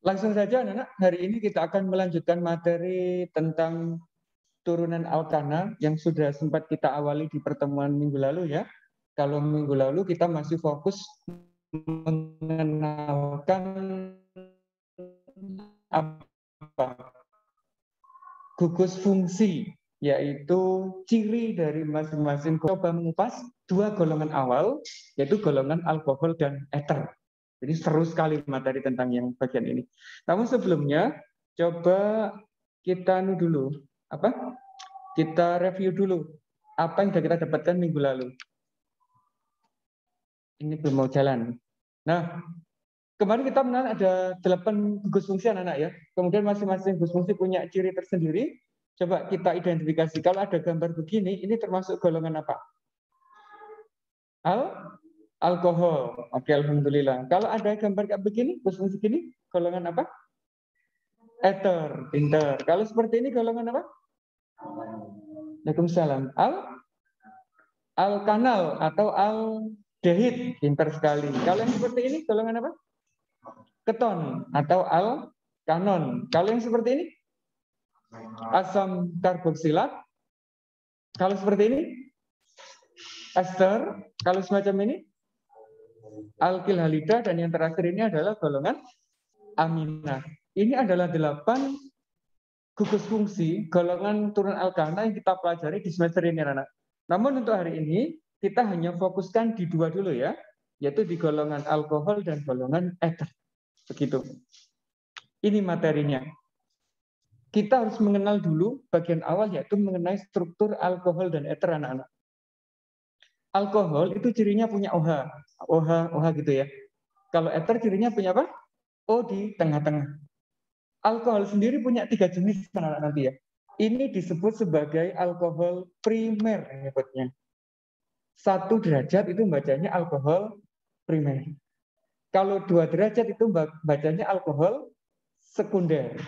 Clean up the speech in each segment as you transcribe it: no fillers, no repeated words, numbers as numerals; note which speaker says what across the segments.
Speaker 1: Langsung saja anak-anak, hari ini kita akan melanjutkan materi tentang turunan alkana yang sudah sempat kita awali di pertemuan minggu lalu ya. Kalau minggu lalu kita masih fokus mengenalkan apa? Gugus fungsi, yaitu ciri dari masing-masing. Coba mengupas dua golongan awal, yaitu golongan alkohol dan ether. Jadi seru sekali materi tentang yang bagian ini. Namun sebelumnya, coba kita dulu, kita review dulu apa yang sudah kita dapatkan minggu lalu. Ini belum mau jalan. Nah, kemarin kita mengenal ada 8 gugus fungsi anak-anak ya. Kemudian masing-masing gugus fungsi punya ciri tersendiri. Coba kita identifikasi. Kalau ada gambar begini, ini termasuk golongan apa? Alkohol. Oke, alhamdulillah. Kalau ada gambar kayak begini, gugus fungsi begini, golongan apa? Ether, pinter. Kalau seperti ini golongan apa? Waalaikumsalam. Alkanal atau aldehid, pinter sekali. Kalau yang seperti ini golongan apa? Keton atau alkanon. Kalau yang seperti ini asam karboksilat. Kalau seperti ini ester. Kalau semacam ini alkil halida, dan yang terakhir ini adalah golongan amina. Ini adalah 8 gugus fungsi golongan turun alkana yang kita pelajari di semester ini, anak. Namun untuk hari ini kita hanya fokuskan di 2 dulu ya, yaitu di golongan alkohol dan golongan ether. Begitu. Ini materinya. Kita harus mengenal dulu bagian awal, yaitu mengenai struktur alkohol dan ether, anak-anak. Alkohol itu cirinya punya OH. OH gitu ya. Kalau ether cirinya punya apa? O di tengah-tengah. Alkohol sendiri punya 3 jenis, anak-anak, nanti ya. Ini disebut sebagai alkohol primer menyebutnya. 1 derajat itu bacanya alkohol primer. Kalau 2 derajat itu bacanya alkohol sekunder.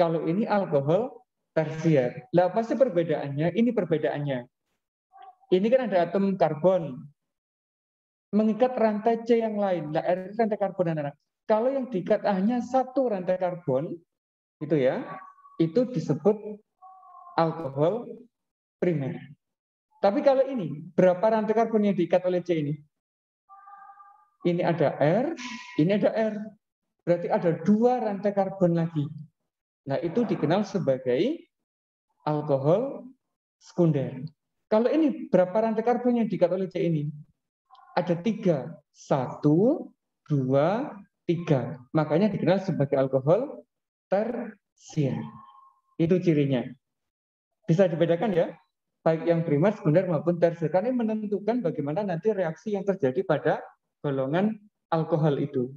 Speaker 1: Kalau ini alkohol tersier. Lah apa sih perbedaannya? Ini perbedaannya. Ini kan ada atom karbon mengikat rantai C yang lain. Nah, rantai karbon, anak-anak. Kalau yang diikat hanya 1 rantai karbon, itu ya, itu disebut alkohol primer. Tapi kalau ini, berapa rantai karbon yang diikat oleh C ini? Ini ada R, ini ada R. Berarti ada 2 rantai karbon lagi. Nah, itu dikenal sebagai alkohol sekunder. Kalau ini, berapa rantai karbon yang diikat oleh C ini? Ada 3. 1, 2, 3. Makanya dikenal sebagai alkohol tersier. Itu cirinya. Bisa dibedakan ya, baik yang primer, sekunder maupun tersier. Karena ini menentukan bagaimana nanti reaksi yang terjadi pada golongan alkohol itu.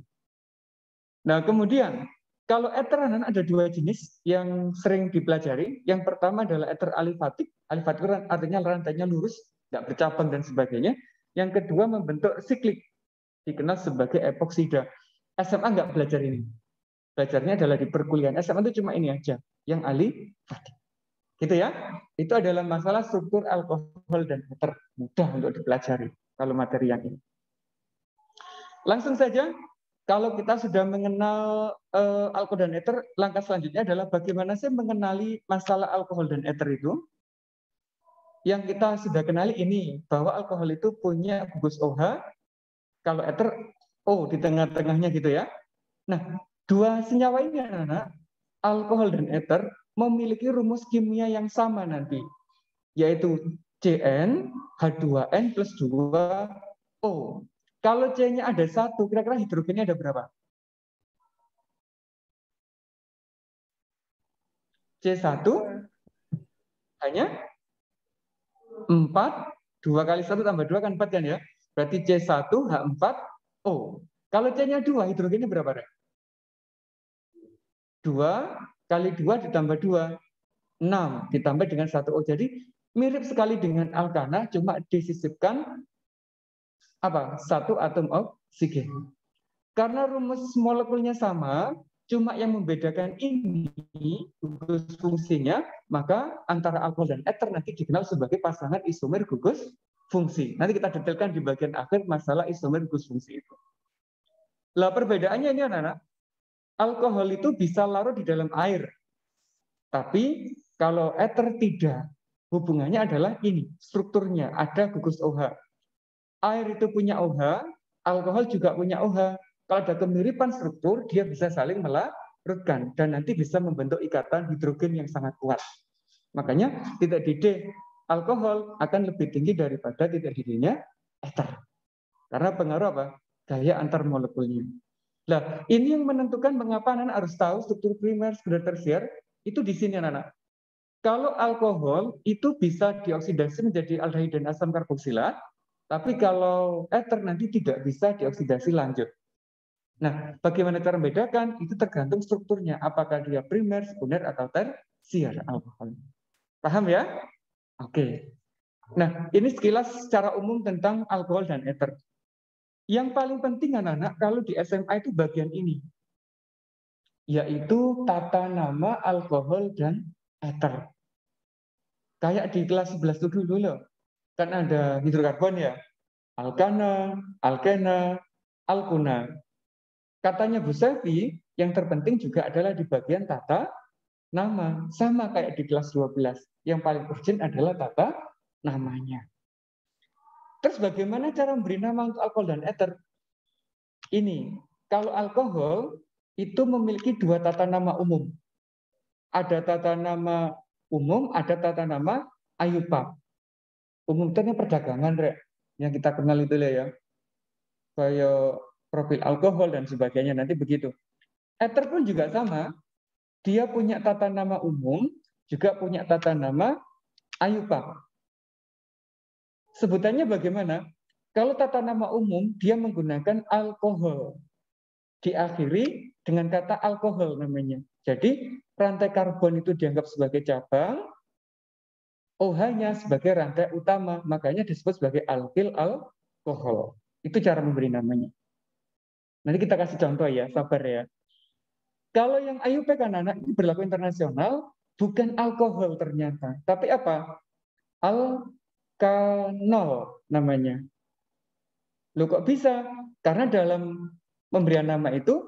Speaker 1: Nah, kemudian kalau ether ada 2 jenis yang sering dipelajari. Yang pertama adalah ether alifatik. Alifatik artinya rantainya lurus, nggak bercabang dan sebagainya. Yang kedua membentuk siklik, dikenal sebagai epoksida. SMA nggak belajar ini. Belajarnya adalah di perkuliahan. SMA itu cuma ini aja, yang alifatik. Gitu ya. Itu adalah masalah struktur alkohol dan ether. Mudah untuk dipelajari kalau materi yang ini. Langsung saja, kalau kita sudah mengenal alkohol dan ether, langkah selanjutnya adalah bagaimana sih mengenali masalah alkohol dan ether itu. Yang kita sudah kenali ini, bahwa alkohol itu punya gugus OH, kalau ether O di tengah-tengahnya gitu ya. Nah, 2 senyawa ini, anak-anak, alkohol dan ether, memiliki rumus kimia yang sama nanti, yaitu CN H2N plus 2O. Kalau C-nya ada 1, kira-kira hidrogennya ada berapa? C1 hanya 4, 2 kali 1 tambah 2 kan 4 kan ya? Berarti C1H4O. Kalau C-nya 2, hidrogennya berapa? 2 kali 2 ditambah 2, 6 ditambah dengan 1O. Jadi mirip sekali dengan alkana, cuma disisipkan apa? 1 atom oksigen. Karena rumus molekulnya sama, cuma yang membedakan ini gugus fungsinya, maka antara alkohol dan ether nanti dikenal sebagai pasangan isomer gugus fungsi. Nanti kita detailkan di bagian akhir masalah isomer gugus fungsi itu. Lah perbedaannya ini, anak-anak, Alkohol itu bisa larut di dalam air. Tapi kalau eter tidak. Hubungannya adalah ini, strukturnya. Ada gugus OH. Air itu punya OH, alkohol juga punya OH. Kalau ada kemiripan struktur, dia bisa saling melarutkan. Dan nanti bisa membentuk ikatan hidrogen yang sangat kuat. Makanya titik didih alkohol akan lebih tinggi daripada titik didihnya eter. Karena pengaruh apa? Gaya antar molekulnya. Nah, ini yang menentukan mengapa anak harus tahu struktur primer, sekunder, tersier. Itu di sini anak-anak. Kalau alkohol itu bisa dioksidasi menjadi aldehid dan asam karboksilat, tapi kalau eter nanti tidak bisa dioksidasi lanjut. Nah, bagaimana cara membedakan? Itu tergantung strukturnya. Apakah dia primer, sekunder, atau tersier alkohol. Paham ya? Oke. Nah, ini sekilas secara umum tentang alkohol dan eter. Yang paling penting anak-anak kalau di SMA itu bagian ini, yaitu tata nama alkohol dan eter. Kayak di kelas 11 itu dulu loh. Kan ada hidrokarbon ya. Alkana, alkena, alkuna. Katanya Bu Selvi, yang terpenting juga adalah di bagian tata nama. Sama kayak di kelas 12. Yang paling urgent adalah tata namanya. Terus bagaimana cara memberi nama untuk alkohol dan eter? Ini, kalau alkohol itu memiliki dua tata nama umum. Ada tata nama umum, ada tata nama IUPAC. Umum itu perdagangan, Rek. Yang kita kenal itu ya. Kayak profil alkohol dan sebagainya, nanti begitu. Ether pun juga sama. Dia punya tata nama umum, juga punya tata nama IUPAC. Sebutannya bagaimana? Kalau tata nama umum, dia menggunakan alkohol. Diakhiri dengan kata alkohol namanya. Jadi rantai karbon itu dianggap sebagai cabang, OH-nya sebagai rantai utama, makanya disebut sebagai alkil alkohol. Itu cara memberi namanya. Nanti kita kasih contoh ya, sabar ya. Kalau yang IUPAC anak-anak ini berlaku internasional, bukan alkohol ternyata, tapi apa? Alkanol namanya. Loh kok bisa? Karena dalam pemberian nama itu,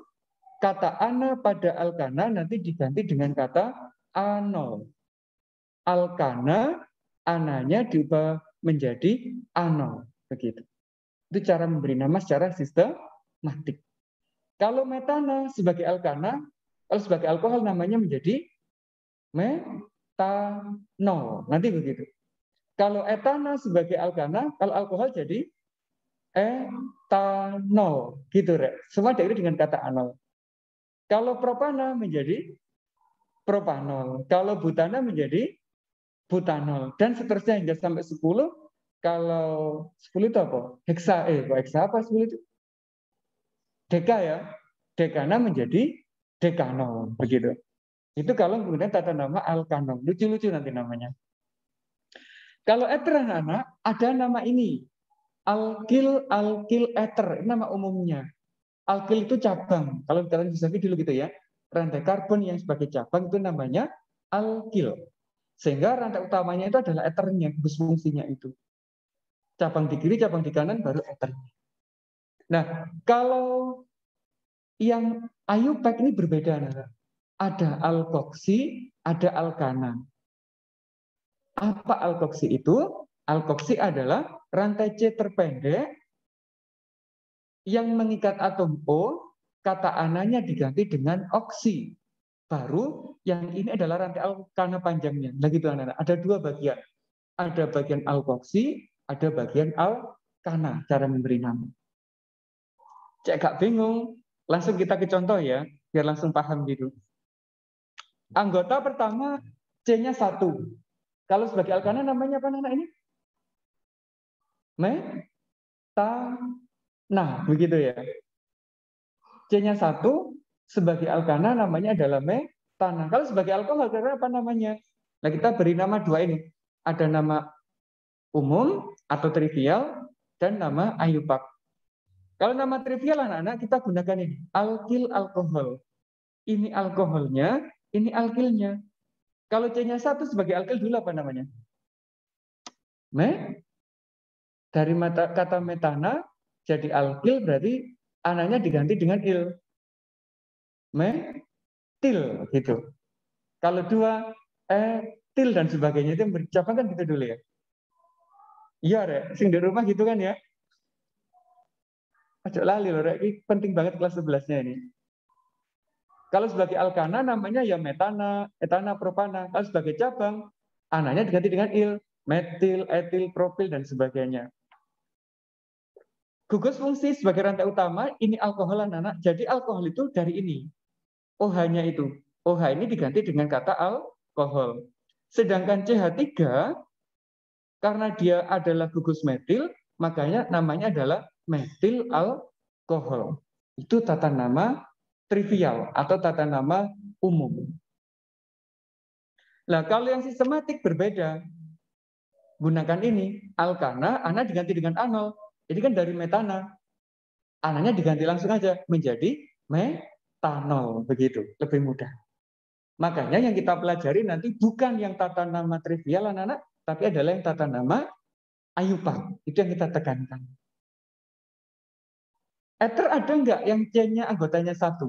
Speaker 1: kata ana pada alkana nanti diganti dengan kata anol. Alkana, ananya diubah menjadi anol. Begitu. Itu cara memberi nama secara sistematik. Kalau metana sebagai alkana, kalau sebagai alkohol namanya menjadi metanol. Nanti begitu. Kalau etana sebagai alkana, kalau alkohol jadi etanol. Gitu, Rek. Semua diakhiri dengan kata anol. Kalau propana menjadi propanol. Kalau butana menjadi butanol. Dan seterusnya hingga sampai 10. Kalau 10 itu apa? Heksa apa 10 itu? Deka ya. Dekana menjadi dekanol. Begitu. Itu kalau kemudian tata nama alkanol. Lucu-lucu nanti namanya. Kalau eter anak-anak, ada nama ini. Alkil eter. Ini nama umumnya. Alkil itu cabang. Kalau kalian bisa dulu gitu ya. Rantai karbon yang sebagai cabang itu namanya alkil. Sehingga rantai utamanya itu adalah eternya, bus fungsinya itu. Cabang di kiri, cabang di kanan, baru eternya. Nah, kalau yang IUPAC ini berbeda. Nah. Ada alkoksi, ada alkana. Apa alkoksi itu? Alkoksi adalah rantai C terpendek yang mengikat atom O, kata ananya diganti dengan oksi. Baru yang ini adalah rantai alkana panjangnya. Nah gitu anak-anak. Ada dua bagian. Ada bagian alkoksi, ada bagian alkana cara memberi nama. Cek gak bingung, langsung kita ke contoh ya, biar langsung paham gitu. Anggota pertama C-nya 1. Kalau sebagai alkana namanya apa anak ini? Nah, begitu ya. C-nya 1 sebagai alkana namanya adalah metana. Kalau sebagai alkohol karena apa namanya? Nah, kita beri nama dua ini. Ada nama umum atau trivial dan nama IUPAC. Kalau nama trivial anak-anak kita gunakan ini, alkil alkohol. Ini alkoholnya, ini alkilnya. Kalau C-nya 1 sebagai alkil dulu apa namanya? Dari kata metana jadi alkil berarti ananya diganti dengan il. metil gitu. Kalau 2 etil dan sebagainya itu bercabang kan gitu dulu ya. Iya, Rek. Sing di rumah gitu kan ya. Ojo lali loh, Rek. Ini penting banget kelas 11-nya ini. Kalau sebagai alkana namanya ya metana, etana, propana. Kalau sebagai cabang, ananya diganti dengan il, metil, etil, propil, dan sebagainya. Gugus fungsi sebagai rantai utama, ini alkohol anak-anak. Jadi alkohol itu dari ini. OH-nya itu. OH ini diganti dengan kata alkohol. Sedangkan CH3, karena dia adalah gugus metil, makanya namanya adalah metil alkohol. Itu tata nama trivial atau tata nama umum. Nah, kalau yang sistematik berbeda. Gunakan ini, alkana, ana diganti dengan anol. Ini kan dari metana. Ananya diganti langsung aja menjadi metanol. Begitu, lebih mudah. Makanya yang kita pelajari nanti bukan yang tata nama trivial, anak-anak, tapi adalah yang tata nama ayupak. Itu yang kita tekankan. Ether ada nggak yang C-nya anggotanya 1?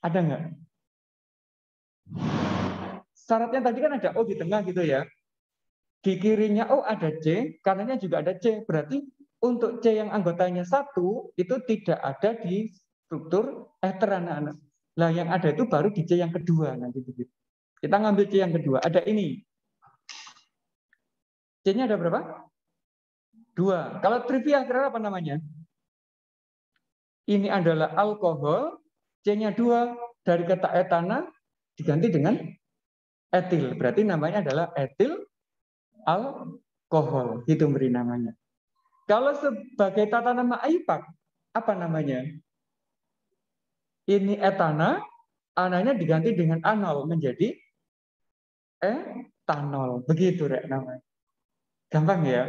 Speaker 1: Ada nggak? Syaratnya tadi kan ada O di tengah gitu ya. Di kirinya O ada C, kanannya juga ada C. Berarti untuk C yang anggotanya 1 itu tidak ada di struktur ether anak-anak. Nah yang ada itu baru di C yang kedua nanti begitu. Kita ngambil C yang kedua. Ada ini. C-nya ada berapa? 2. Kalau trivial kira apa namanya? Ini adalah alkohol, C-nya 2 dari kata etana diganti dengan etil. Berarti namanya adalah etil alkohol. Itu beri namanya. Kalau sebagai tata nama ayupak, apa namanya? Ini etana, ananya diganti dengan anol menjadi etanol. Begitu Rek namanya. Gampang ya?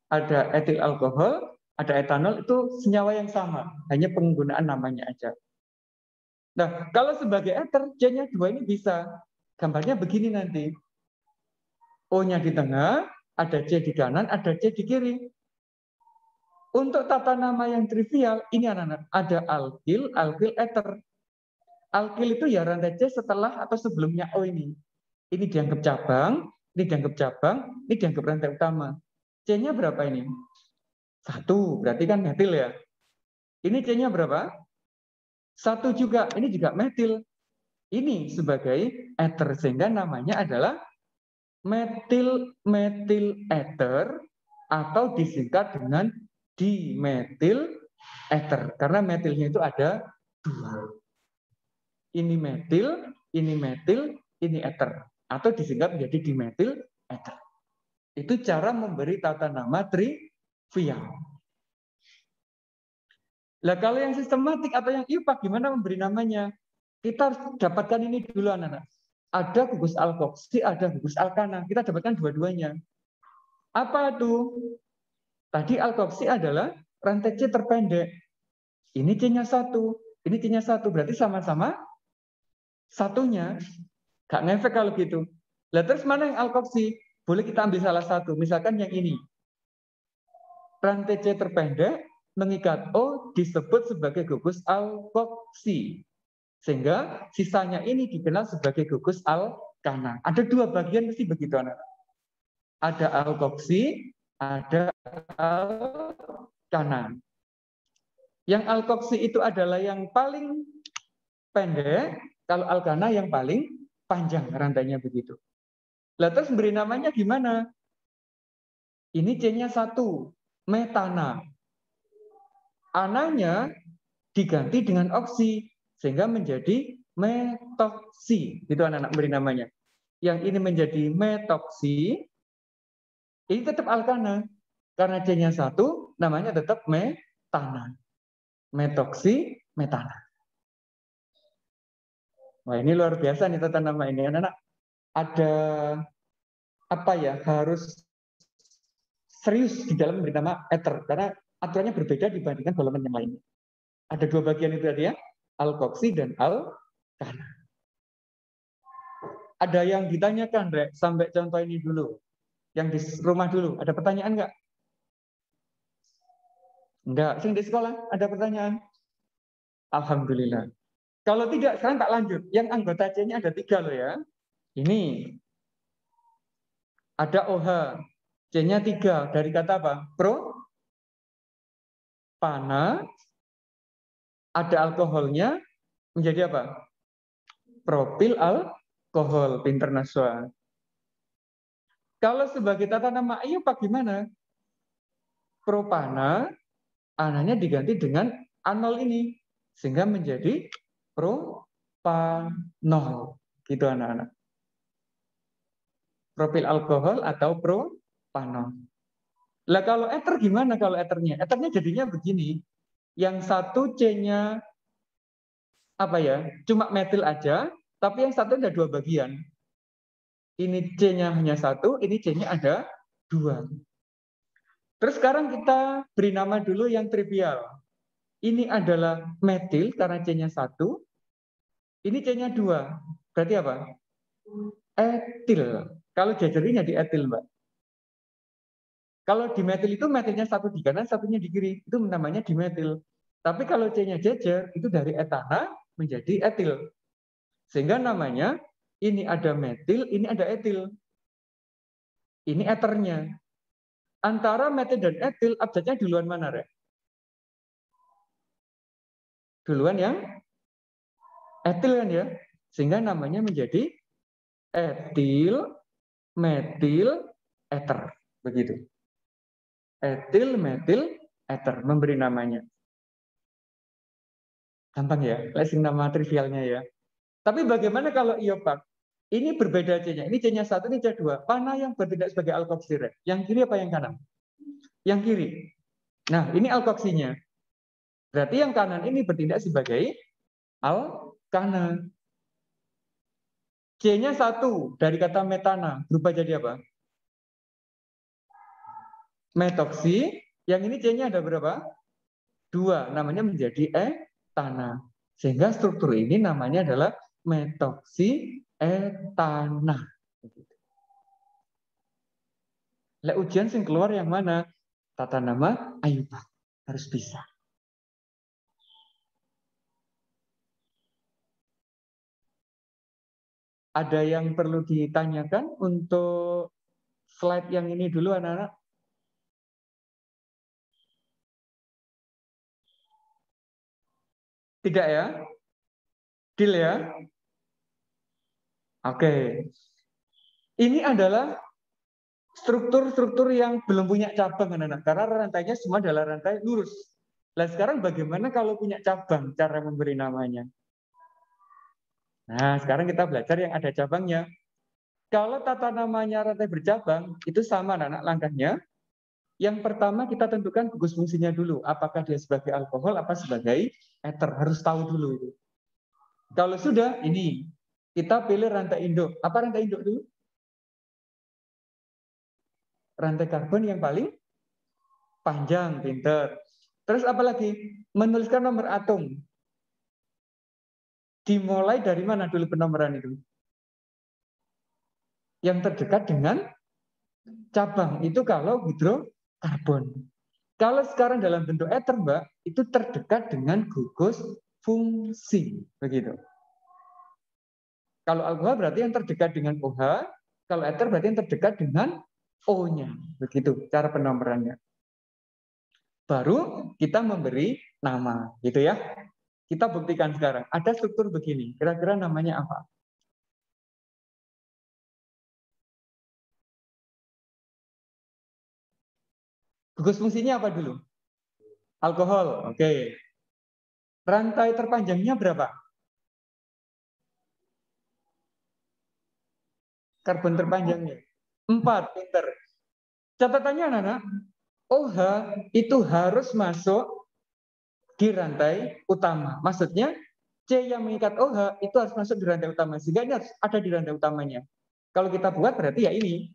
Speaker 1: Ada etil alkohol, ada etanol, itu senyawa yang sama. Hanya penggunaan namanya aja. Nah, kalau sebagai ether, C-nya 2 ini bisa. Gambarnya begini nanti. O-nya di tengah, ada C di kanan, ada C di kiri. Untuk tata nama yang trivial, ini anak-anak. Ada alkil, alkil, ether. Alkil itu ya rantai C setelah atau sebelumnya O ini. Ini dianggap cabang, ini dianggap cabang, ini dianggap rantai utama. C-nya berapa ini? 1, berarti kan metil ya. Ini C-nya berapa? 1 juga, ini juga metil. Ini sebagai ether, sehingga namanya adalah metil ether atau disingkat dengan dimetil ether. Karena metilnya itu ada 2. Ini metil, ini ether. Atau disingkat menjadi dimetil ether. Itu cara memberi tata nama trivial. Nah, kalau yang sistematik atau yang IUPAC, gimana memberi namanya? Kita harus dapatkan ini dulu, anak-anak. Ada gugus alkoksi, ada gugus alkana. Kita dapatkan dua-duanya. Apa itu? Tadi alkoksi adalah rantai C terpendek. Ini C-nya 1, ini C-nya 1. Berarti sama-sama satunya. Gak ngefek kalau gitu. Lah terus mana yang alkoksi? Boleh kita ambil salah satu. Misalkan yang ini. Rantai C terpendek mengikat O disebut sebagai gugus alkoksi. Sehingga sisanya ini dikenal sebagai gugus alkana. Ada 2 bagian mesti begitu, anak. Ada alkoksi, ada alkana. Yang alkoksi itu adalah yang paling pendek, kalau alkana yang paling panjang rantainya begitu. Lah terus beri namanya gimana? Ini C-nya 1, metana. Ananya diganti dengan oksi, sehingga menjadi metoksi. Itu anak-anak beri namanya. Yang ini menjadi metoksi, ini tetap alkana. Karena C-nya 1, namanya tetap metana. Metoksi, metana. Wah, ini luar biasa nih tata nama ini. Anak-anak ada apa ya, harus serius di dalam memberi nama ether. Karena aturannya berbeda dibandingkan golongan yang lainnya. Ada 2 bagian itu tadi ya, alkoksi dan alkana. Ada yang ditanyakan, Rek, sampai contoh ini dulu. Yang di rumah dulu, ada pertanyaan nggak? Enggak, yang di sekolah ada pertanyaan? Alhamdulillah. Kalau tidak, sekarang tak lanjut. Yang anggota C-nya ada 3 loh ya. Ini ada OH. C-nya 3. Dari kata apa? Pana. Ada alkoholnya. Menjadi apa? Propil alkohol. Pinter Naswa. Kalau sebagai tata nama IUPAC gimana? Propana. Ananya diganti dengan anol ini. Sehingga menjadi propanol. Gitu anak-anak. Propil alkohol atau propanol. Lah kalau ether gimana kalau ethernya? Ethernya jadinya begini. Yang satu C-nya apa ya? Cuma metil aja, tapi yang satu ada 2 bagian. Ini C-nya hanya 1, ini C-nya ada 2. Terus sekarang kita beri nama dulu yang trivial. Ini adalah metil karena C-nya 1. Ini C-nya 2. Berarti apa? Etil. Kalau jajarinya di etil, Mbak. Kalau dimetil itu metilnya satu di kanan, satunya di kiri. Itu namanya dimetil. Tapi kalau C-nya jejer, itu dari etana menjadi etil. Sehingga namanya ini ada metil, ini ada etil. Ini eternya. Antara metil dan etil, abjadnya duluan mana, Rek? Duluan yang etil kan ya? Sehingga namanya menjadi etil, metil, eter. Begitu. Etil, metil, eter. Memberi namanya. Gampang ya? Lesing nama trivialnya ya. Tapi bagaimana kalau IUPAC? Ini berbeda C-nya. Ini C-nya 1, ini C2. Mana yang bertindak sebagai alkoksi, Rek? Yang kiri apa yang kanan? Yang kiri. Nah, ini alkoksinya. Berarti yang kanan ini bertindak sebagai alkana. C-nya 1 dari kata metana. Berubah jadi apa? Metoksi. Yang ini C-nya ada berapa? 2. Namanya menjadi etana. Sehingga struktur ini namanya adalah metoksi etana. Lek ujian sing keluar yang mana? Tata nama IUPAC. Harus bisa. Ada yang perlu ditanyakan untuk slide yang ini dulu anak-anak? Tidak ya? Deal ya? Oke. Ini adalah struktur-struktur yang belum punya cabang anak-anak. Karena rantainya semua adalah rantai lurus. Nah sekarang bagaimana kalau punya cabang cara memberi namanya? Nah sekarang kita belajar yang ada cabangnya. Kalau tata namanya rantai bercabang, itu sama anak-anak langkahnya. Yang pertama kita tentukan gugus fungsinya dulu. Apakah dia sebagai alkohol, apa sebagai ether. Harus tahu dulu itu. Kalau sudah, ini. Kita pilih rantai induk. Apa rantai induk dulu? Rantai karbon yang paling panjang, pinter. Terus apa lagi? Menuliskan nomor atom. Dimulai dari mana dulu penomoran itu? Yang terdekat dengan cabang. Itu kalau hidrokarbon. Kalau sekarang dalam bentuk ether, Mbak, itu terdekat dengan gugus fungsi. Begitu. Kalau alkohol berarti yang terdekat dengan OH, kalau ether berarti yang terdekat dengan O-nya. Begitu cara penomorannya. Baru kita memberi nama, gitu ya. Kita buktikan sekarang. Ada struktur begini. Kira-kira namanya apa? Gugus fungsinya apa dulu? Alkohol. Oke. Rantai terpanjangnya berapa? Karbon terpanjangnya. 4. Pinter. Catatannya anak-anak, OH itu harus masuk di rantai utama. Maksudnya C yang mengikat OH itu harus masuk di rantai utama. Sehingga ini harus ada di rantai utamanya. Kalau kita buat berarti ya ini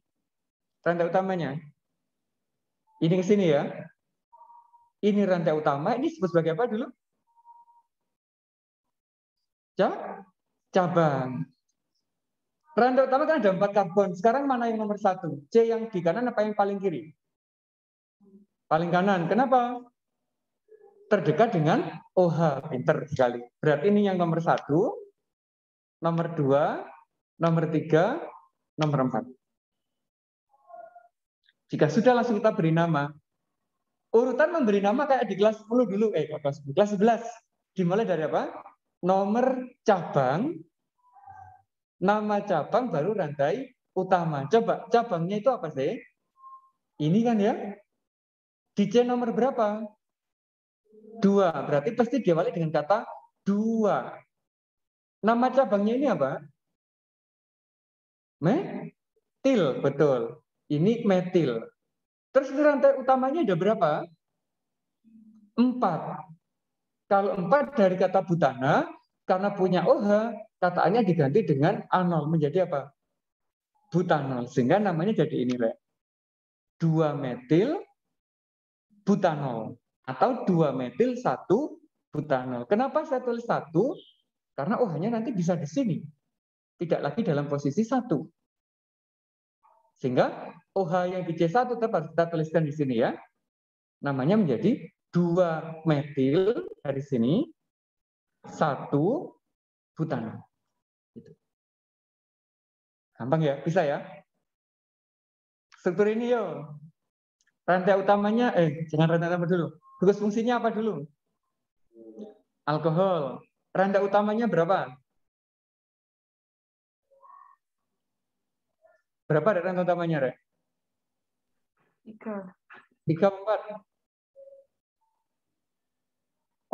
Speaker 1: rantai utamanya. Ini ke sini ya. Ini rantai utama. Ini disebut sebagai apa dulu? Cabang. Rantai utama kan ada 4 karbon. Sekarang mana yang nomor 1? C yang di kanan apa yang paling kiri? Paling kanan. Kenapa? terdekat dengan OH. Pinter sekali. Berarti ini yang nomor 1, nomor 2, nomor 3, nomor 4. Jika sudah, langsung kita beri nama. Urutan memberi nama kayak di kelas 10 dulu. Kelas 11. Dimulai dari apa? Nomor cabang, nama cabang, baru rantai utama. Coba, cabangnya itu apa sih? Ini kan ya. Di C nomor berapa? 2. Berarti pasti diawali dengan kata 2. Nama cabangnya ini apa? Metil, betul. Ini metil. Terus rantai utamanya ada berapa? 4. Kalau 4 dari kata butana, karena punya OH, kataannya diganti dengan anol. Menjadi apa? Butanol. Sehingga namanya jadi ini, Rek. 2 metil butanol. Atau 2 metil 1 butanol. Kenapa saya tulis 1? Karena OH-nya nanti bisa di sini. Tidak lagi dalam posisi 1. Sehingga OH yang di C1 tetap harus kita tuliskan di sini ya. Namanya menjadi 2 metil dari sini, 1 butanol. Gitu. Gampang ya? Bisa ya? Struktur ini yuk. Rantai utamanya, jangan rantai utama dulu. Tugas fungsinya apa dulu? Alkohol. Rantai utamanya berapa? Berapa ada rantai utamanya, Rek?
Speaker 2: 3.
Speaker 1: 3, 4.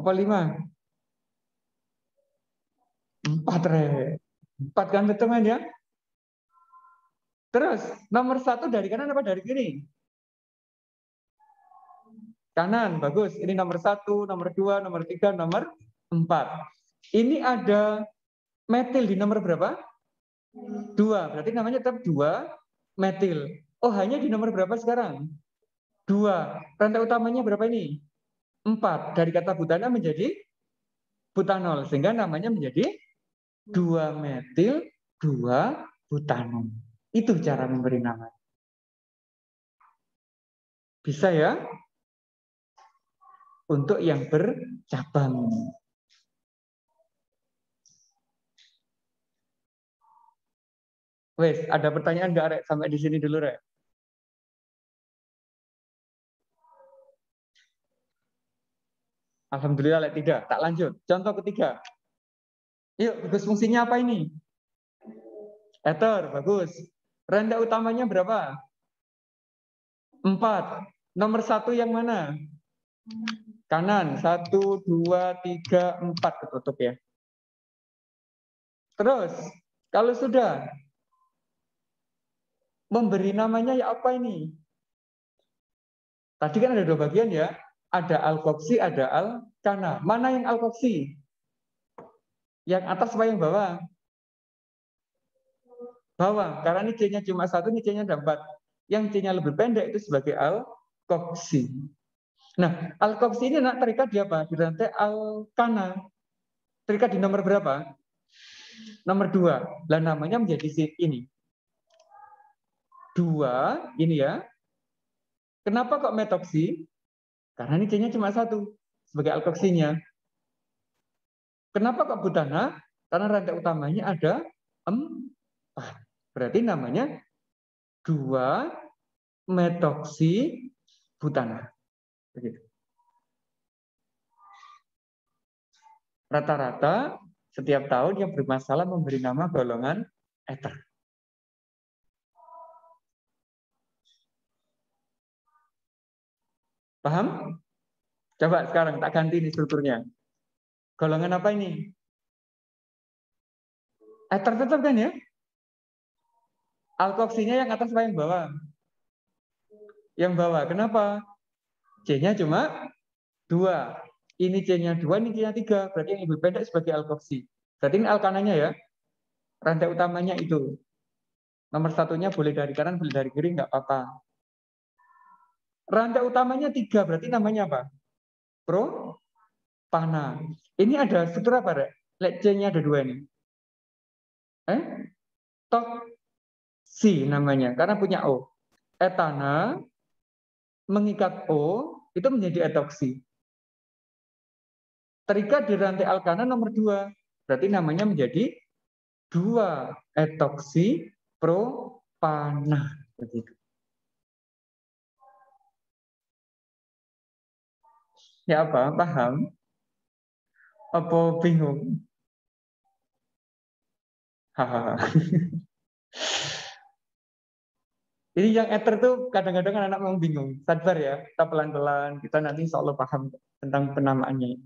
Speaker 1: Apa 5? 4, Rek. 4 kan betul kan ya? Terus, nomor 1 dari kanan apa dari kiri? Kanan, bagus. Ini nomor 1, nomor 2, nomor 3, nomor 4. Ini ada metil di nomor berapa? 2. Berarti namanya tetap 2 metil. Oh, hanya di nomor berapa sekarang? 2. Rantai utamanya berapa ini? 4. Dari kata butana menjadi butanol. Sehingga namanya menjadi 2 metil 2 butanol. Itu cara memberi nama. Bisa ya? Untuk yang bercabang. Wes, ada pertanyaan nggak, Rek? Sampai di sini dulu, Rek. Alhamdulillah, Rek, tidak. Tak lanjut. Contoh ketiga. Yuk, tugas fungsinya apa ini? Ether, bagus. Rantai utamanya berapa? 4. Nomor 1 yang mana? Kanan. 1, 2, 3, 4. Ketutup ya. Terus, kalau sudah memberi namanya ya apa ini? Tadi kan ada 2 bagian ya. Ada alkoksi, ada alkana. Mana yang alkoksi? Yang atas apa yang bawah? Bawah. Karena ini C-nya cuma 1, ini C-nya ada 4. Yang C-nya lebih pendek itu sebagai alkoksi. Nah, alkoksi ini terikat di apa? Di rantai alkana. Terikat di nomor berapa? Nomor 2. Lah namanya menjadi ini. 2, ini ya. Kenapa kok metoksi? Karena ini C-nya cuma 1 sebagai alkoksinya. Kenapa kok butana? Karena rantai utamanya ada 4. Berarti namanya 2 metoksi butana. Begitu. Rata-rata setiap tahun yang bermasalah memberi nama golongan ether. Paham? Coba sekarang tak ganti nih strukturnya. Golongan apa ini? Ether tetap kan ya? Alkoksinya yang atas apa yang bawah? Yang bawah. Kenapa? C-nya cuma 2. Ini C-nya 2, ini C-nya 3. Berarti yang lebih pendek sebagai alkoksi. Berarti ini alkananya ya. Rantai utamanya itu. Nomor 1-nya boleh dari kanan, boleh dari kiri, nggak apa-apa. Rantai utamanya 3. Berarti namanya apa? Propana. Ini ada struktur apa, Rek? C-nya ada 2 ini. Toksi namanya, karena punya O. Etana mengikat O, itu menjadi etoksi. terikat di rantai alkana nomor 2. Berarti namanya menjadi 2-etoksipropana. Begitu. Ya apa? Paham? Apa bingung? Hahaha. Ini yang ether tuh kadang-kadang anak memang bingung. Sabar ya, kita pelan-pelan, kita nanti insya Allah paham tentang penamaannya.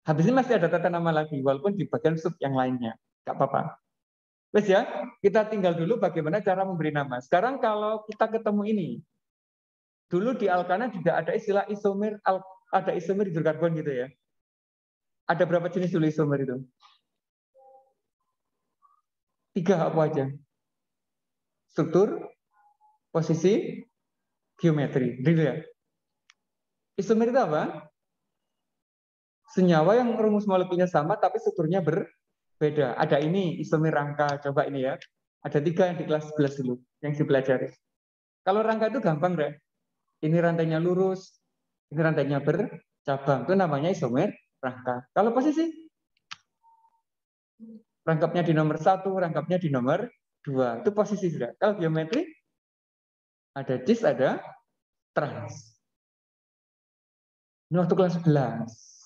Speaker 1: Habis ini masih ada tata nama lagi, walaupun di bagian sub yang lainnya. Gak apa-apa. Wes ya, kita tinggal dulu bagaimana cara memberi nama. Sekarang kalau kita ketemu ini, dulu di alkana juga ada istilah isomer, ada isomer hidrokarbon gitu ya. Ada berapa jenis dulu isomer itu? 3 apa aja? Struktur, posisi, geometri. Gitu ya. Isomer itu apa? Senyawa yang rumus molekulnya sama tapi strukturnya berbeda. Ada ini isomer rangka. Coba ini ya. Ada 3 yang di kelas 11 dulu yang dipelajari. Kalau rangka itu gampang deh. Ini rantainya lurus, ini rantainya bercabang. Itu namanya isomer rangka. Kalau posisi, rangkapnya di nomor 1, rangkapnya di nomor 2. Itu posisi sudah. Kalau geometri, ada cis, ada trans. Ini waktu kelas 11.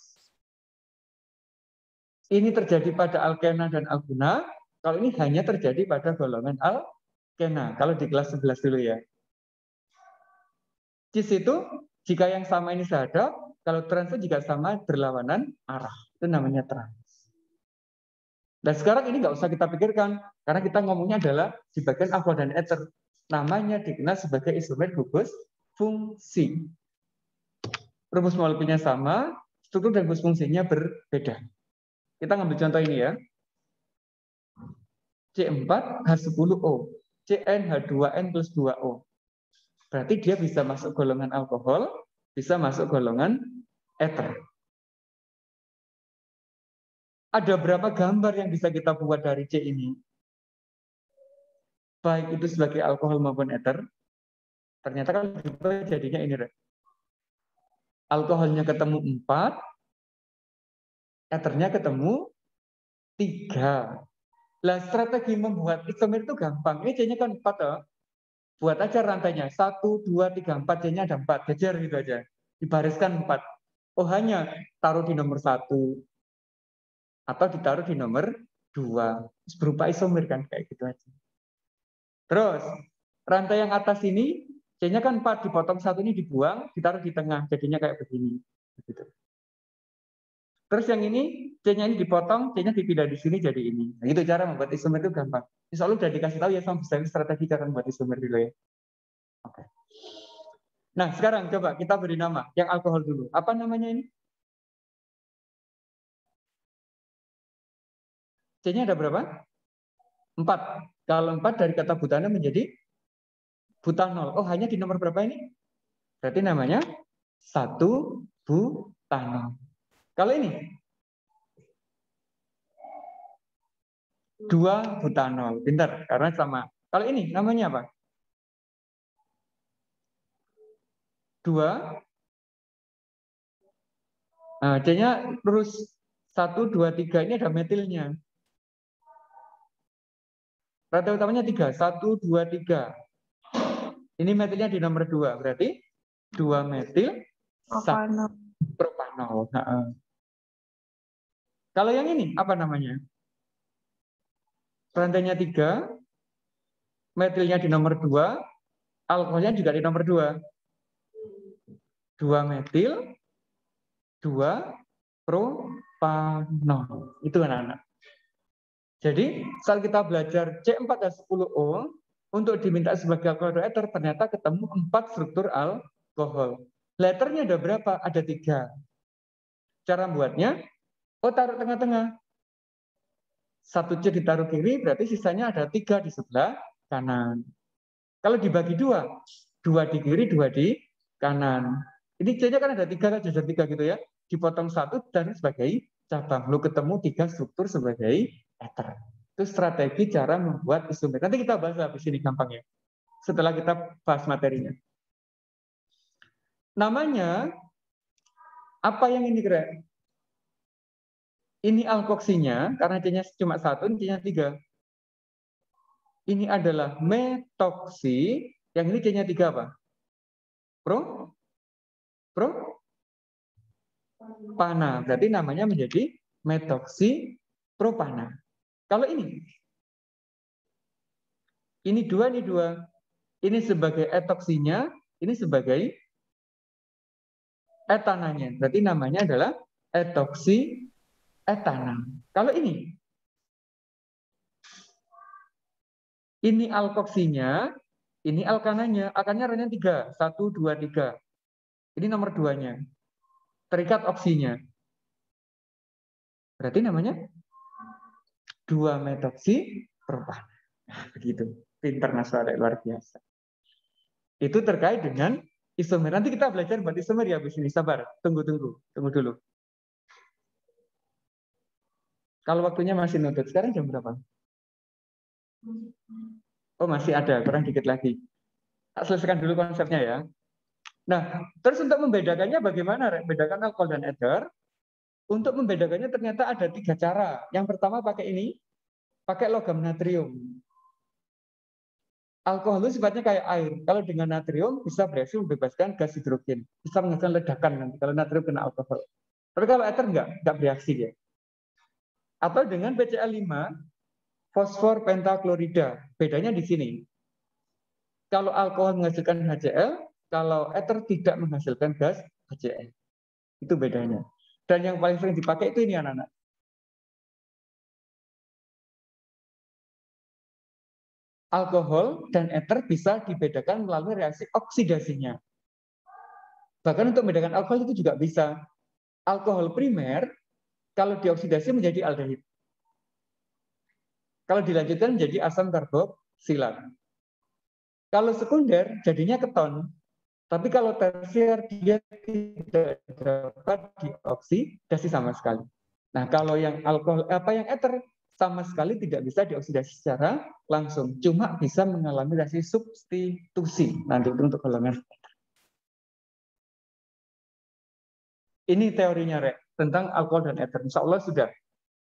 Speaker 1: Ini terjadi pada alkena dan alguna. Kalau ini hanya terjadi pada golongan alkena. Kalau di kelas 11 dulu ya. Cis itu, jika yang sama ini sehadap, kalau trans itu jika sama berlawanan arah. Itu namanya trans. Dan sekarang ini nggak usah kita pikirkan, karena kita ngomongnya adalah di bagian alkohol dan ether. Namanya dikenal sebagai isomer gugus fungsi. Rumus molekulnya sama, struktur dan gugus fungsinya berbeda. Kita ngambil contoh ini ya. C4H10O, CnH2n plus 2O. Berarti dia bisa masuk golongan alkohol, bisa masuk golongan ether. Ada berapa gambar yang bisa kita buat dari C ini? Baik itu sebagai alkohol maupun ether. Ternyata kalau jadinya ini. Alkoholnya ketemu 4, ethernya ketemu 3. Lah strategi membuat isomer itu gampang. Ini C-nya kan 4 toh. Buat aja rantainya. 1, 2, 3, 4. C-nya ada 4. Jajar gitu aja. Dibariskan 4. Oh hanya taruh di nomor 1. Atau ditaruh di nomor 2. Berupa isomer kan. Kayak gitu aja. Terus, rantai yang atas ini, C-nya kan 4. Dipotong 1 ini dibuang. Ditaruh di tengah. Jadinya kayak begini. Gitu. Terus yang ini, C-nya ini dipotong, C-nya dipindah di sini jadi ini. Nah, itu cara membuat isomer itu gampang. Insya Allah udah dikasih tahu ya sama strategi cara membuat isomer dulu ya. Oke. Nah, sekarang coba kita beri nama. Yang alkohol dulu. Apa namanya ini? C-nya ada berapa? 4. Kalau 4 dari kata butana menjadi butanol. Oh, hanya di nomor berapa ini? Berarti namanya 1 butanol. Kalau ini 2 butanol. Pintar, karena sama. Kalau ini namanya apa? 2. Nah, C-nya lurus 1, 2, 3. Ini ada metilnya. Rantai utamanya 3. 1, 2, 3. Ini metilnya di nomor 2. Berarti 2 metil propanol. Nah, kalau yang ini apa namanya? Rantainya 3. Metilnya di nomor 2. Alkoholnya juga di nomor 2. 2 metil, 2 propanol. Itu anak-anak. Jadi saat kita belajar C4H10O untuk diminta sebagai alkohol ether ternyata ketemu 4 struktur alkohol. Letternya ada berapa? Ada 3. Cara buatnya, taruh tengah-tengah. 1 C ditaruh kiri, berarti sisanya ada 3 di sebelah kanan. Kalau dibagi 2, 2 di kiri, 2 di kanan. Ini C-nya kan ada 3, jajar 3 gitu ya. Dipotong 1 dan sebagai cabang. Lu ketemu 3 struktur sebagai ether. Itu strategi cara membuat isomer. Nanti kita bahas habis ini gampang ya. Setelah kita bahas materinya. Namanya Apa yang ini kira? Ini alkoksinya, karena C-nya cuma 1, ini C-nya 3. Ini adalah metoksi, yang ini C-nya 3 apa? Propana. Berarti namanya menjadi metoksi propana. Kalau ini 2, ini 2. Ini sebagai etoksinya, ini sebagai etananya. Berarti namanya adalah etoksi etana. Kalau ini alkoksinya, ini alkananya. Alkannya rannya 3. 1, 2, 3. Ini nomor 2-nya. Terikat oksinya. Berarti namanya 2 metoksi propana. Begitu. Pinter Mas Farek, luar biasa. Itu terkait dengan isomer. Nanti kita belajar buat isomer ya habis ini. Sabar. Tunggu dulu. Kalau waktunya masih nutut. Sekarang jam berapa? Oh, masih ada. Kurang dikit lagi. Selesaikan dulu konsepnya ya. Nah, terus untuk membedakannya bagaimana? Membedakan alkohol dan ester. Untuk membedakannya ternyata ada 3 cara. Yang pertama pakai ini. Pakai logam natrium. Alkohol itu sifatnya kayak air. Kalau dengan natrium bisa berhasil membebaskan gas hidrogen. Bisa menghasilkan ledakan nanti kalau natrium kena alkohol. Tapi kalau ether enggak bereaksi ya. Atau dengan PCl5, fosfor pentaklorida. Bedanya di sini. Kalau alkohol menghasilkan HCl, kalau ether tidak menghasilkan gas HCl. Itu bedanya. Dan yang paling sering dipakai itu ini anak-anak. Alkohol dan ether bisa dibedakan melalui reaksi oksidasinya. Bahkan untuk membedakan alkohol itu juga bisa. Alkohol primer, kalau dioksidasi menjadi aldehid. Kalau dilanjutkan menjadi asam karboksilat. Kalau sekunder, jadinya keton. Tapi kalau tersier, dia tidak dapat dioksidasi sama sekali. Nah, kalau yang alkohol, yang ether, sama sekali tidak bisa dioksidasi secara langsung. Cuma bisa mengalami reaksi substitusi. Nanti untuk golongan. Ini teorinya, Rek, tentang alkohol dan ether. Insya Allah sudah